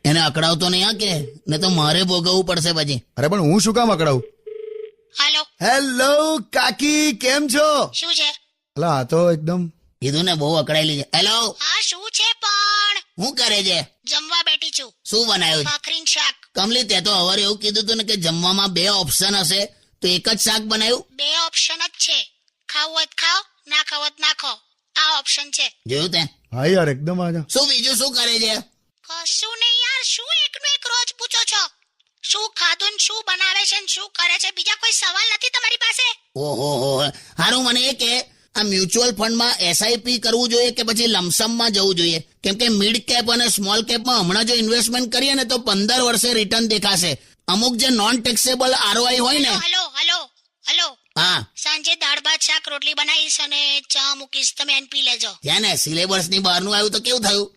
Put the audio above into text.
એને અકડાવતો નહીં હા કે, ને તો મારે ભોગવવું પડશે પછી. અરે પણ હું શું કામ અકડાવું? હાલો, હેલો કાકી, કેમ છો? શું છે? અલા આ તો એકદમ કીધું ને બહુ અકડાયેલી છે. હેલો, હા શું છે પણ? શું કરે છે? જમવા બેઠી છું. શું બનાવ્યું છે? ભાખરીનું શાક. કમલી, તે તો હવારે એવું કીધું હતું ને કે જમવામાં 2 ઓપ્શન હશે, તો એક જ શાક બનાવ્યું. 2 ઓપ્શન જ છે, ખાવું હોય તો ખાઓ, ના ખાવું હોય તો ના ખાઓ. આ ઓપ્શન છે. જોયું તે? હા યાર એકદમ આજા. શું બીજું શું કરે છે? કશું નહીં યાર, શું એકનું એક રોજ પૂછો છો? શું ખાધું ને શું બનાવે છે ને શું કરે છે, બીજા કોઈ સવાલ નથી તમારી પાસે? ઓહો હો, હારું મને એ કે આ મ્યુચ્યુઅલ ફંડમાં એસઆઈપી કરવું જોઈએ કે પછી લમસમમાં જવું જોઈએ? કેમ કે મિડ કેપ અને સ્મોલ કેપમાં હમણાં જો ઇન્વેસ્ટમેન્ટ કરીએ ને તો 15 વર્ષે રિટર્ન દેખાશે. અમુક જે નોન ટેક્સેબલ આરઓઆઈ હોય ને. હલો હલો હલો, હા, સાંજે દાળ ભાત શાક રોટલી બનાવીશ અને ચા મૂકીશ, તમે એને પી લેજો. ત્યાં ને સિલેબસ ની બહારનું આવ્યું તો કેવું થયું?